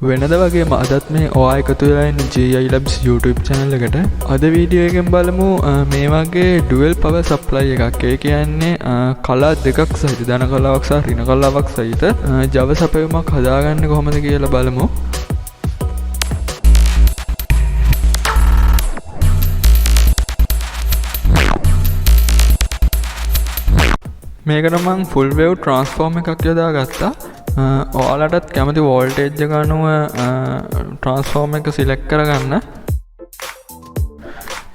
වෙනද වගේ අදත් මේ ඔයා එකතු වෙලා ඉන්න GI Labs YouTube channel එකට. අද වීඩියෝ එකෙන් බලමු මේ වගේ dual power supply එකක්. ඒ කියන්නේ කලා දෙකක් සහිත ධන කලාවක් සහ ඍණ කලාවක් සහිත Java සපයුමක් හදාගන්නේ කොහොමද කියලා බලමු. මේකට මම full wave transform එකක් යොදාගත්තා. ඔයාලටත් කැමති වෝල්ටේජ් එක අනුව ට්‍රාන්ස්ෆෝර්මර් එක සිලෙක්ට් කරගන්න.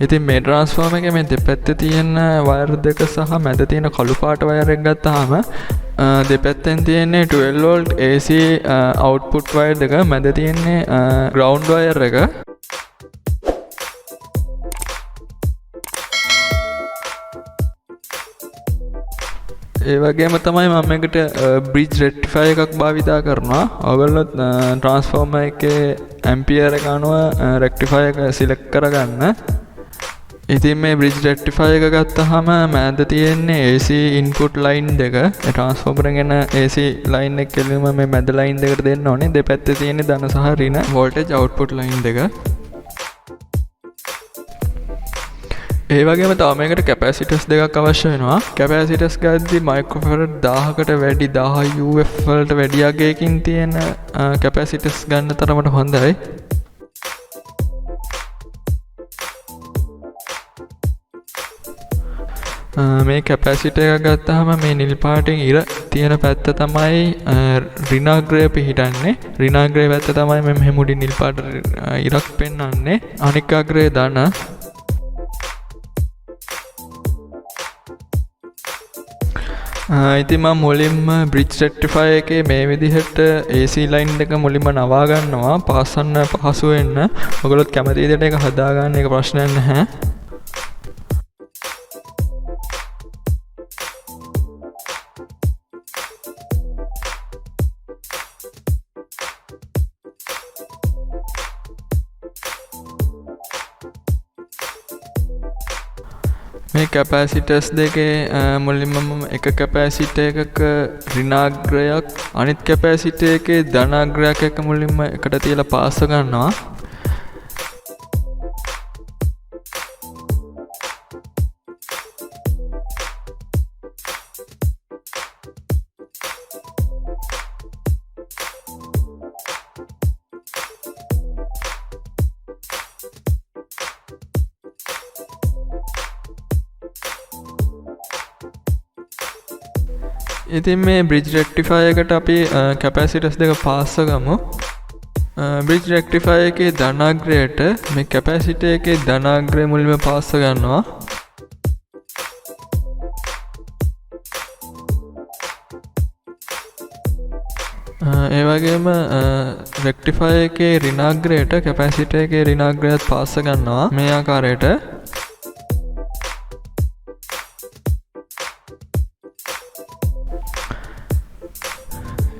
ඉතින් මේ ට්‍රාන්ස්ෆෝර්මර් එකේ මේ දෙපැත්තේ තියෙන වයර් දෙක සහ මැද තියෙන කළු පාට වයර් එක ගත්තාම දෙපැත්තෙන් තියෙන්නේ 12 volt AC output wire දෙක, මැද තියෙන්නේ ground wire එක. ඒ වගේම තමයි මම එකට bridge rectifier එකක් භාවිතා කරනවා. ඔයගොල්ලෝ transformer එකේ ampere එක අනුව rectifier එක select කරගන්න. ඉතින් මේ bridge rectifier එක ගත්තාම මෑද තියෙන්නේ AC input line දෙක. ඒ transformer එකෙන් AC line එක කෙලින්ම මේ මැද line දෙකට දෙන්න ඕනේ. දෙපැත්තේ තියෙන්නේ ධන සහ ඍණ voltage output line දෙක. ඒ වගේම තව මේකට කැපැසිටර්ස් දෙකක් අවශ්‍ය වෙනවා. කැපැසිටර්ස් ගද්දි මයික්‍රෝෆැරඩ් 1000කට වැඩි 1000 UF වලට වැඩි අගයකින් තියෙන කැපැසිටර්ස් ගන්න තරමට හොඳයි. මේ කැපැසිටර් එක ගත්තාම මේ නිල් පාටින් ඉර තියෙන පැත්ත තමයි ඍණාග්‍රය පිහිටන්නේ. ඍණාග්‍රය පැත්ත තමයි මේ මුඩි නිල් පාට ඉරක් පෙන්වන්නේ. අනික් අග්‍රය ධන. ඉතින් මම මුලින්ම bridge rectifier එකේ මේ විදිහට AC line එක මුලින්ම නවා ගන්නවා පාසන්න පහසු වෙන්න. ඔයගොල්ලොත් කැමති විදිහට ඒක හදාගන්න එක ප්‍රශ්නයක් නැහැ. මේ කැපැසිටර්ස් දෙකේ මුලින්ම එක කැපැසිටර් එකක ඍණාග්‍රයක් අනිත් කැපැසිටර් එකේ ධනාග්‍රයක් එක මුලින්ම එකට තියලා පාස් ගන්නවා. ඉතින් මේ bridge rectifier එකට අපි capacitors දෙක පාස් කරමු. bridge rectifier එකේ ධනාග්‍රයට මේ capacitor එකේ ධනාග්‍රය මුලින්ම පාස් ගන්නවා. ඒ වගේම rectifier එකේ ඍණාග්‍රයට capacitor එකේ ඍණාග්‍රයත් පාස් ගන්නවා මේ ආකාරයට.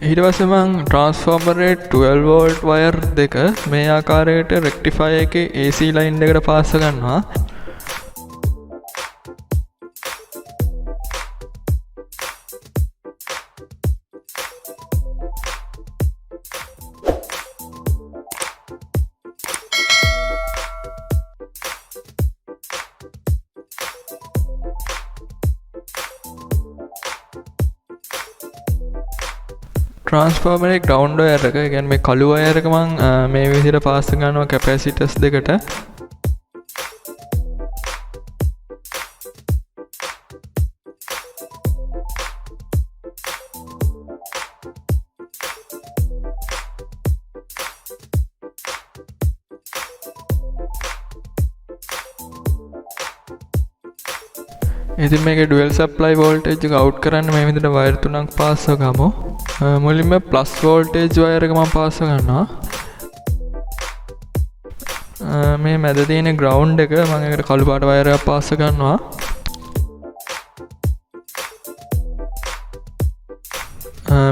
ඊට පස්සේ මම transformer 12 volt wire දෙක මේ ආකාරයට rectifier එකේ AC line එකට පාස් කරනවා. ट्रांसफॉर्मर एक ग्राउंड वायर එක කියන්නේ මේ කළු වයර් එක මම මේ විදිහට පාස් කරනවා කැපැසිටර්ස් දෙකට. ඉතින් මේකේ ඩුවල් සප්ලයි වෝල්ටේජ් එක අවුට් කරන්න මේ විදිහට වයර් තුනක් පාස් කරගමු. මුලින්ම ප්ලස් වෝල්ටේජ් වයර් එක මම පාස් කරනවා. මේ මැද තියෙන ග්‍රවුන්ඩ් එක මම ඒකට කළු පාට වයර් එකක් පාස් කරනවා.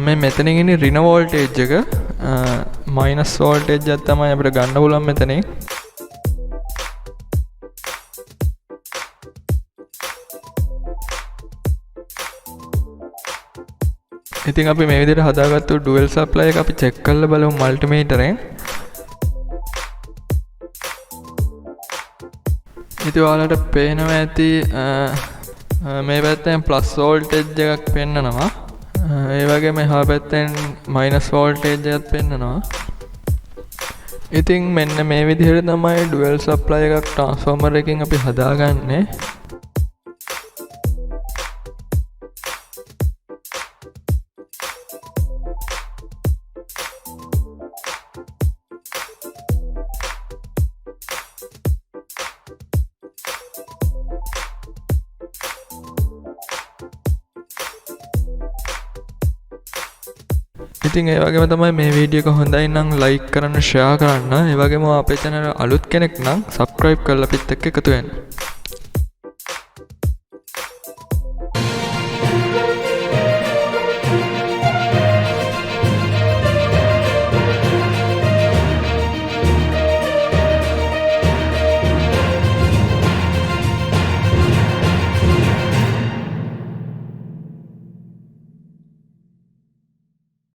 මේ මෙතනින් ඉන්නේ ඍණ වෝල්ටේජ් එක මයිනස් වෝල්ටේජ් එකක් තමයි අපිට ගන්න පුළුවන් මෙතනින්. ඉතින් අපි මේ විදිහට හදාගත්තු ඩුවල් සප්ලයි එක අපි චෙක් කරලා බලමු මල්ටිමීටරෙන්. ඉතින් ඔයාලට පේනවා ඇති මේ පැත්තෙන් ප්ලස් වෝල්ටේජ් එකක් පෙන්නනවා. ඒ වගේම එහා පැත්තෙන් මයිනස් වෝල්ටේජ් එකක් පෙන්නනවා. ඉතින් මෙන්න මේ විදිහට තමයි ඩුවල් සප්ලයි එකක් ට්‍රාන්ස්ෆෝමර් එකකින් අපි හදාගන්නේ. ඉතින් ඒ වගේම තමයි මේ වීඩියෝ එක හොඳයි නම් ලයික් කරන්න, ෂෙයා කරන්න. ඒ වගේම අපේ channel අලුත් කෙනෙක් නම් subscribe කරලා අපිත් එක්ක එකතු වෙන්න.